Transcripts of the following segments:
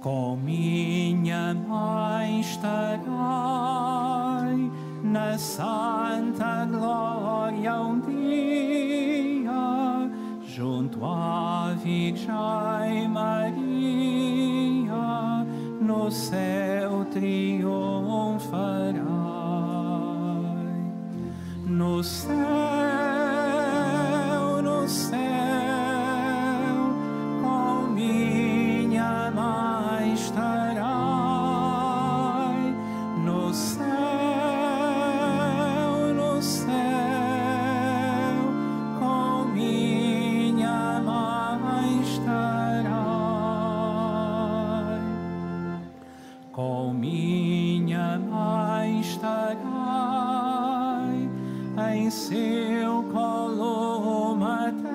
Com minha mãe estarei na santa glória um dia, junto à Virgem Maria, no céu triunfarei. No céu, no céu, com minha mãe estarei. No céu, no céu, com minha mãe estarei. Com minha mãe estarei em seu colo materno,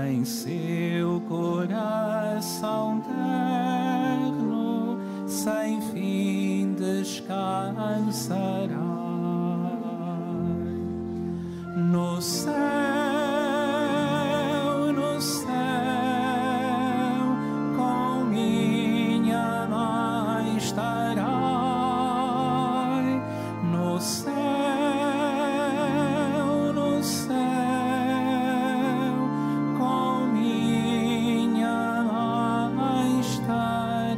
em seu coração terno, sem fim descansarei. No céu, no céu, com minha mãe estarei. No céu, no céu, com minha mãe estarei.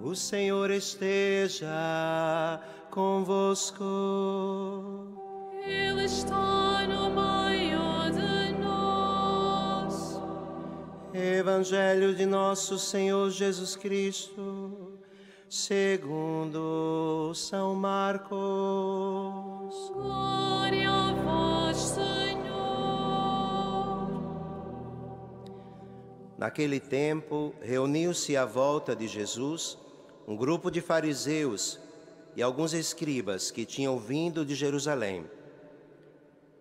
O Senhor esteja convosco. Ele está no meio de nós. Evangelho de nosso Senhor Jesus Cristo, segundo São Marcos. Glória a vós, Senhor. Naquele tempo, reuniu-se à volta de Jesus um grupo de fariseus e alguns escribas que tinham vindo de Jerusalém.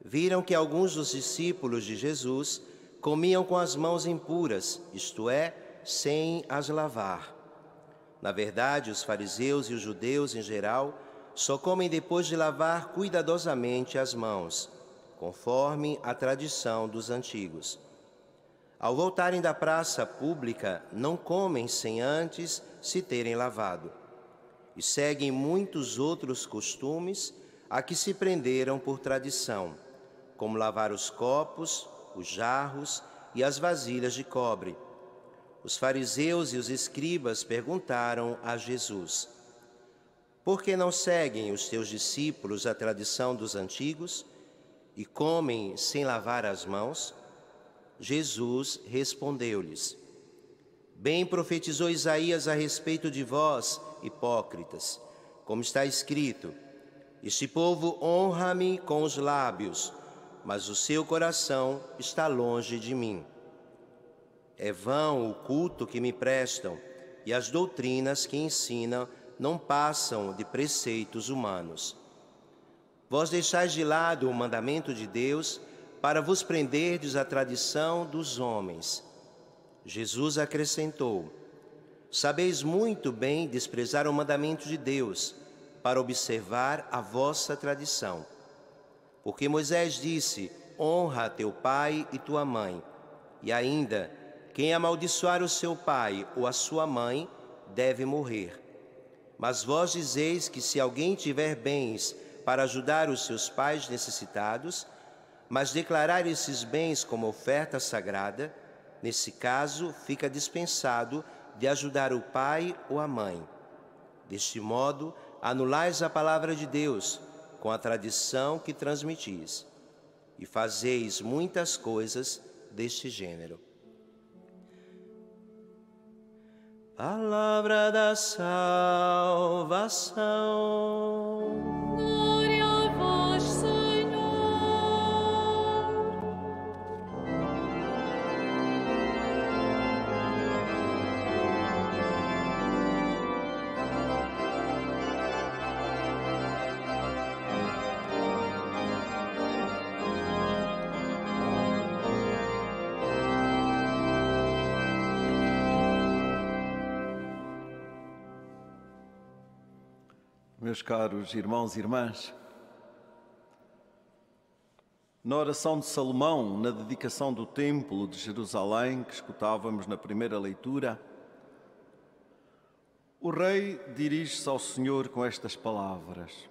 Viram que alguns dos discípulos de Jesus comiam com as mãos impuras, isto é, sem as lavar. Na verdade, os fariseus e os judeus em geral só comem depois de lavar cuidadosamente as mãos, conforme a tradição dos antigos. Ao voltarem da praça pública, não comem sem antes se terem lavado. E seguem muitos outros costumes a que se prenderam por tradição, como lavar os copos, os jarros e as vasilhas de cobre. Os fariseus e os escribas perguntaram a Jesus: por que não seguem os teus discípulos a tradição dos antigos e comem sem lavar as mãos? Jesus respondeu-lhes: bem profetizou Isaías a respeito de vós, hipócritas, como está escrito: este povo honra-me com os lábios, mas o seu coração está longe de mim. É vão o culto que me prestam, e as doutrinas que ensinam não passam de preceitos humanos. Vós deixais de lado o mandamento de Deus para vos prenderdes à tradição dos homens. Jesus acrescentou: sabeis muito bem desprezar o mandamento de Deus para observar a vossa tradição. Porque Moisés disse: honra teu pai e tua mãe. E ainda: quem amaldiçoar o seu pai ou a sua mãe deve morrer. Mas vós dizeis que se alguém tiver bens para ajudar os seus pais necessitados, mas declarar esses bens como oferta sagrada, nesse caso fica dispensado de ajudar o pai ou a mãe. Deste modo, anulais a palavra de Deus com a tradição que transmitis, e fazeis muitas coisas deste gênero. Palavra da salvação. Glória a vós, Senhor. Meus caros irmãos e irmãs, Na oração de Salomão, na dedicação do Templo de Jerusalém, que escutávamos na primeira leitura, o rei dirige-se ao Senhor com estas palavras: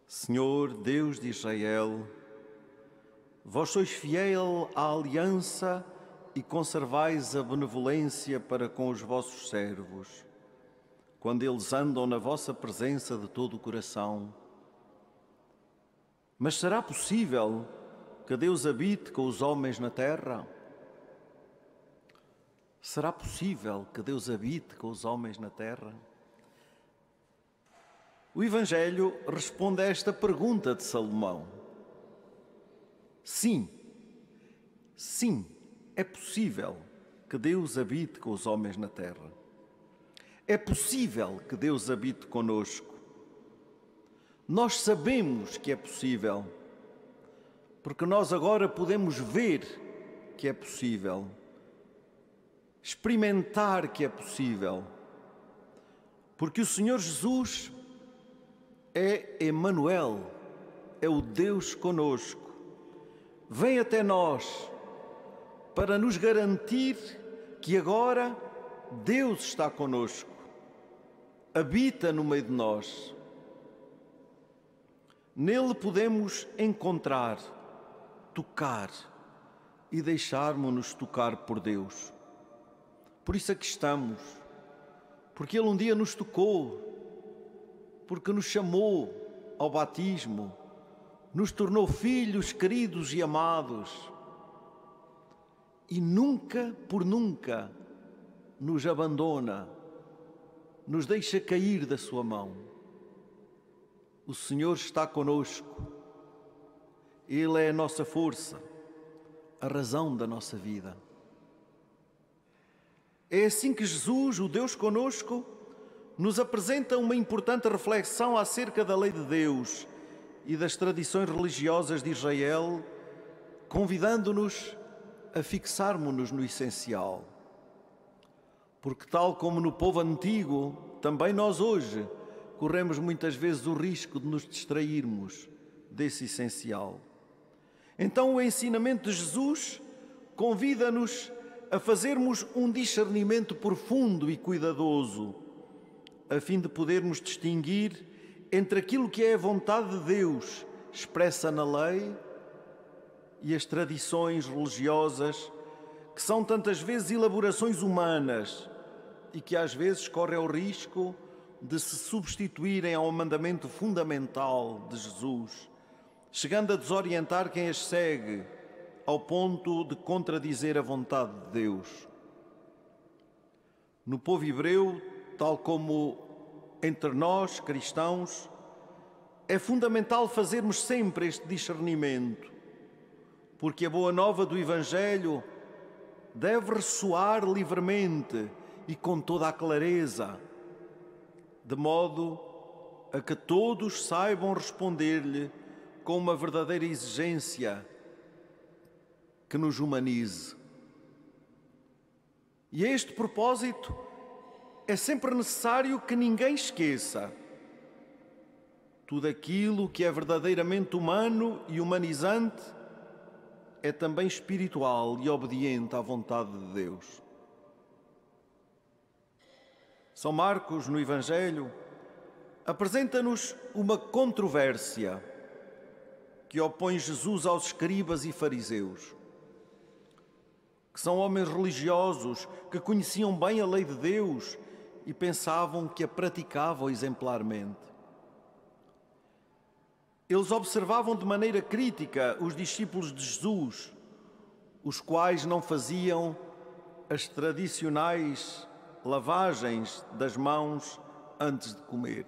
Senhor, Deus de Israel, vós sois fiel à aliança e conservais a benevolência para com os vossos servos, quando eles andam na vossa presença de todo o coração. Mas será possível que Deus habite com os homens na terra? Será possível que Deus habite com os homens na terra? O Evangelho responde a esta pergunta de Salomão. Sim, sim, é possível que Deus habite com os homens na terra. É possível que Deus habite conosco. Nós sabemos que é possível, porque nós agora podemos ver que é possível, experimentar que é possível, porque o Senhor Jesus é Emanuel, é o Deus conosco. Vem até nós para nos garantir que agora Deus está conosco, habita no meio de nós. Nele podemos encontrar, tocar e deixarmos-nos tocar por Deus. Por isso aqui estamos, porque Ele um dia nos tocou, porque nos chamou ao batismo, nos tornou filhos queridos e amados e nunca, por nunca, nos abandona, nos deixa cair da sua mão. O Senhor está conosco. Ele é a nossa força, a razão da nossa vida. É assim que Jesus, o Deus conosco, nos apresenta uma importante reflexão acerca da lei de Deus e das tradições religiosas de Israel, convidando-nos a fixarmos-nos no essencial. Porque tal como no povo antigo, também nós hoje corremos muitas vezes o risco de nos distrairmos desse essencial. Então o ensinamento de Jesus convida-nos a fazermos um discernimento profundo e cuidadoso, a fim de podermos distinguir entre aquilo que é a vontade de Deus expressa na lei e as tradições religiosas, que são tantas vezes elaborações humanas e que às vezes correm o risco de se substituírem ao mandamento fundamental de Jesus, chegando a desorientar quem as segue, ao ponto de contradizer a vontade de Deus. No povo hebreu, tal como entre nós, cristãos, é fundamental fazermos sempre este discernimento, porque a boa nova do Evangelho deve ressoar livremente e com toda a clareza, de modo a que todos saibam responder-lhe com uma verdadeira exigência que nos humanize. E a este propósito é sempre necessário que ninguém esqueça tudo aquilo que é verdadeiramente humano e humanizante é também espiritual e obediente à vontade de Deus. São Marcos, no Evangelho, apresenta-nos uma controvérsia que opõe Jesus aos escribas e fariseus, que são homens religiosos que conheciam bem a lei de Deus e pensavam que a praticavam exemplarmente. Eles observavam de maneira crítica os discípulos de Jesus, os quais não faziam as tradicionais lavagens das mãos antes de comer.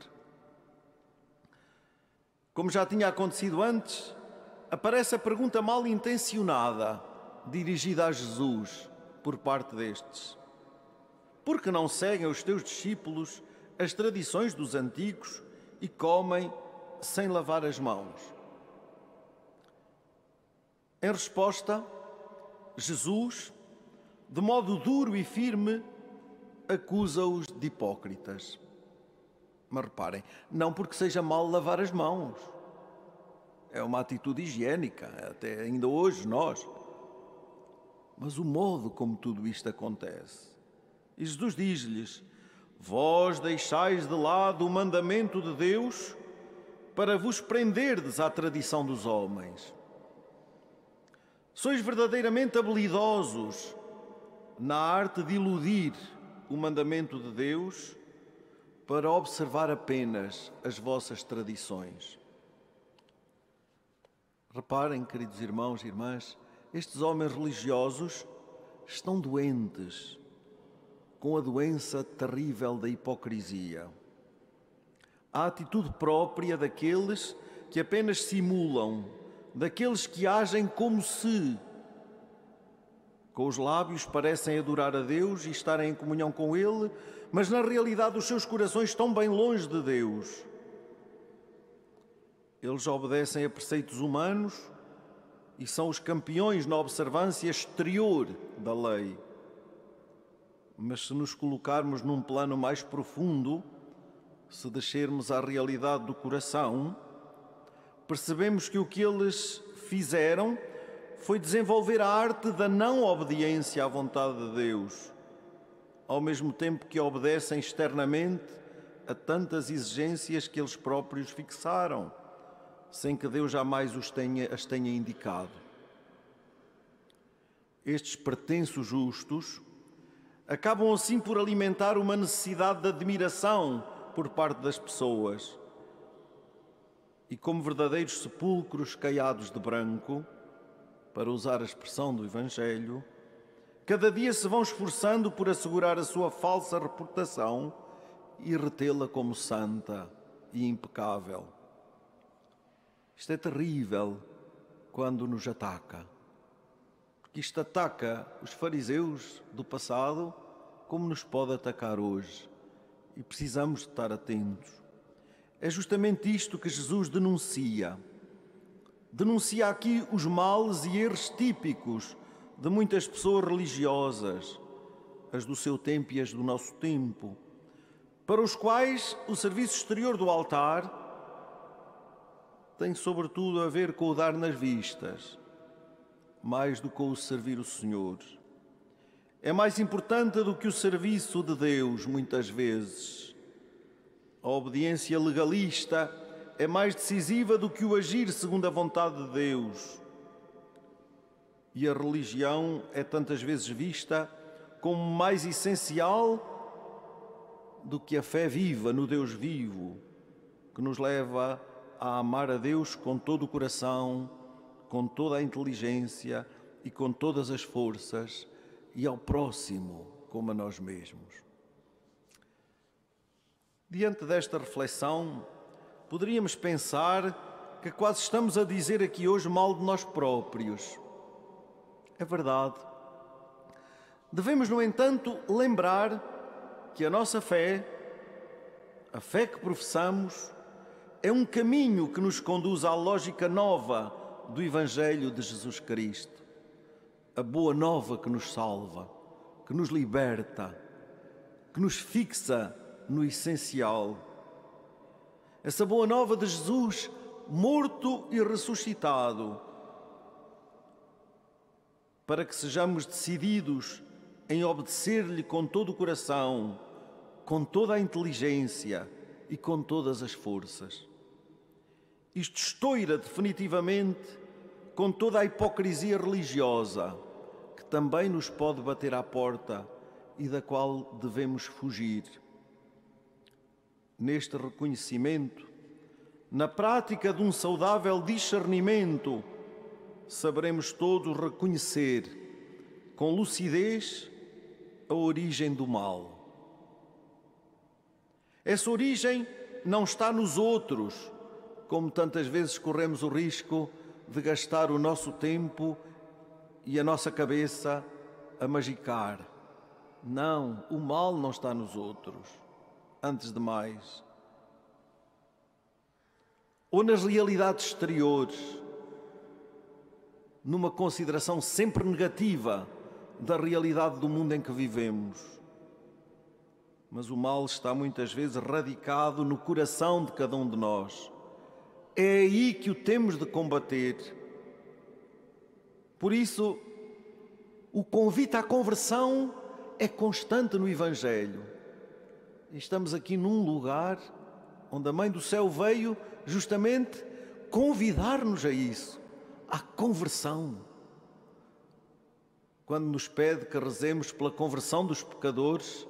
Como já tinha acontecido antes, aparece a pergunta mal intencionada dirigida a Jesus por parte destes: por que não seguem os teus discípulos as tradições dos antigos e comem sem lavar as mãos? Em resposta, Jesus, de modo duro e firme, acusa-os de hipócritas. Mas reparem, não porque seja mal lavar as mãos, é uma atitude higiênica, até ainda hoje nós. Mas o modo como tudo isto acontece. E Jesus diz-lhes: vós deixais de lado o mandamento de Deus para vos prenderdes à tradição dos homens. Sois verdadeiramente habilidosos na arte de iludir o mandamento de Deus para observar apenas as vossas tradições. Reparem, queridos irmãos e irmãs, estes homens religiosos estão doentes com a doença terrível da hipocrisia. A atitude própria daqueles que apenas simulam, daqueles que agem como se, com os lábios, parecem adorar a Deus e estarem em comunhão com Ele, mas na realidade os seus corações estão bem longe de Deus. Eles obedecem a preceitos humanos e são os campeões na observância exterior da lei. Mas se nos colocarmos num plano mais profundo, se descermos à realidade do coração, percebemos que o que eles fizeram foi desenvolver a arte da não obediência à vontade de Deus, ao mesmo tempo que obedecem externamente a tantas exigências que eles próprios fixaram, sem que Deus jamais as tenha indicado. Estes pretensos justos acabam assim por alimentar uma necessidade de admiração por parte das pessoas e, como verdadeiros sepulcros caiados de branco, para usar a expressão do Evangelho, cada dia se vão esforçando por assegurar a sua falsa reputação e retê-la como santa e impecável. Isto é terrível quando nos ataca, porque isto ataca os fariseus do passado como nos pode atacar hoje, e precisamos de estar atentos. É justamente isto que Jesus denuncia. Denuncia aqui os males e erros típicos de muitas pessoas religiosas, as do seu tempo e as do nosso tempo, para os quais o serviço exterior do altar tem sobretudo a ver com o dar nas vistas, mais do que com o servir o Senhor. É mais importante do que o serviço de Deus, muitas vezes. A obediência legalista é mais decisiva do que o agir segundo a vontade de Deus. E a religião é tantas vezes vista como mais essencial do que a fé viva no Deus vivo, que nos leva a amar a Deus com todo o coração, com toda a inteligência e com todas as forças, e ao próximo como a nós mesmos. Diante desta reflexão, poderíamos pensar que quase estamos a dizer aqui hoje mal de nós próprios. É verdade. Devemos, no entanto, lembrar que a nossa fé, a fé que professamos, é um caminho que nos conduz à lógica nova do Evangelho de Jesus Cristo. A boa nova que nos salva, que nos liberta, que nos fixa no essencial. Essa boa nova de Jesus, morto e ressuscitado, para que sejamos decididos em obedecer-lhe com todo o coração, com toda a inteligência e com todas as forças. Isto estoura definitivamente com toda a hipocrisia religiosa, que também nos pode bater à porta e da qual devemos fugir. Neste reconhecimento, na prática de um saudável discernimento, saberemos todos reconhecer com lucidez a origem do mal. Essa origem não está nos outros, como tantas vezes corremos o risco de gastar o nosso tempo e a nossa cabeça a magicar. Não, o mal não está nos outros, antes de mais. Ou nas realidades exteriores, numa consideração sempre negativa da realidade do mundo em que vivemos. Mas o mal está muitas vezes radicado no coração de cada um de nós, É aí que o temos de combater. Por isso, o convite à conversão é constante no Evangelho. Estamos aqui num lugar onde a Mãe do Céu veio justamente convidar-nos a isso, à conversão. Quando nos pede que rezemos pela conversão dos pecadores,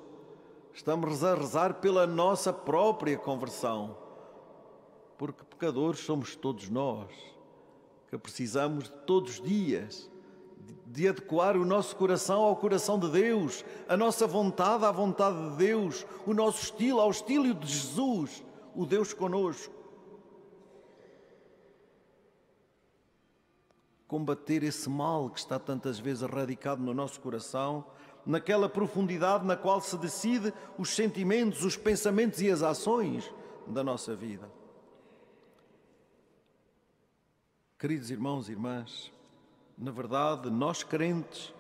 estamos a rezar pela nossa própria conversão, porque pecadores somos todos nós, que precisamos de todos os dias de adequar o nosso coração ao coração de Deus, a nossa vontade à vontade de Deus, o nosso estilo ao estilo de Jesus, o Deus conosco. Combater esse mal que está tantas vezes radicado no nosso coração, naquela profundidade na qual se decide os sentimentos, os pensamentos e as ações da nossa vida. Queridos irmãos e irmãs, na verdade, nós crentes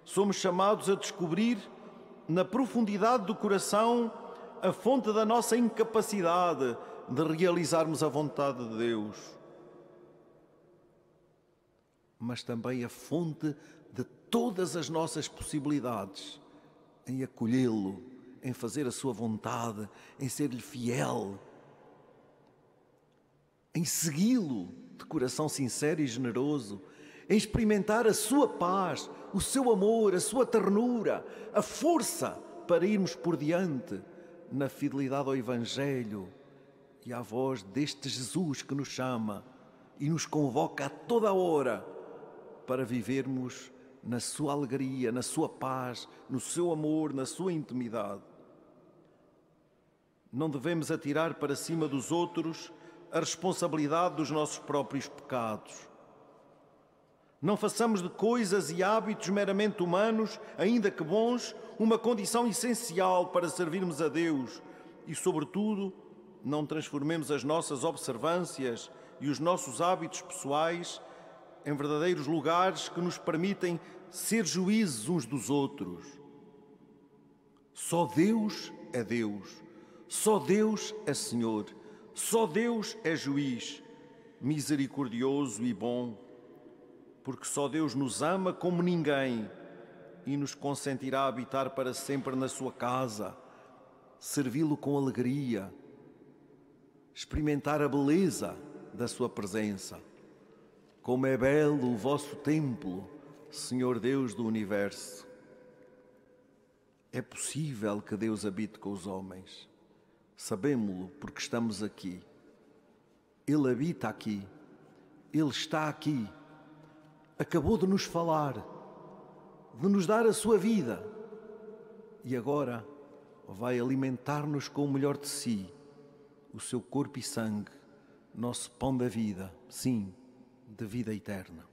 somos chamados a descobrir na profundidade do coração a fonte da nossa incapacidade de realizarmos a vontade de Deus, mas também a fonte de todas as nossas possibilidades em acolhê-lo, em fazer a sua vontade, em ser-lhe fiel, em segui-lo de coração sincero e generoso, em experimentar a sua paz, o seu amor, a sua ternura, a força para irmos por diante na fidelidade ao Evangelho e à voz deste Jesus que nos chama e nos convoca a toda a hora para vivermos na sua alegria, na sua paz, no seu amor, na sua intimidade. Não devemos atirar para cima dos outros a responsabilidade dos nossos próprios pecados. Não façamos de coisas e hábitos meramente humanos, ainda que bons, uma condição essencial para servirmos a Deus e, sobretudo, não transformemos as nossas observâncias e os nossos hábitos pessoais em verdadeiros lugares que nos permitem ser juízes uns dos outros. Só Deus é Deus, só Deus é Senhor, só Deus é juiz, misericordioso e bom, porque só Deus nos ama como ninguém e nos consentirá habitar para sempre na sua casa, servi-lo com alegria, experimentar a beleza da sua presença. Como é belo o vosso templo, Senhor Deus do Universo. É possível que Deus habite com os homens. Sabemo-lo porque estamos aqui. Ele habita aqui. Ele está aqui. Acabou de nos falar, de nos dar a sua vida. E agora vai alimentar-nos com o melhor de si, o seu corpo e sangue, nosso pão da vida, sim, de vida eterna.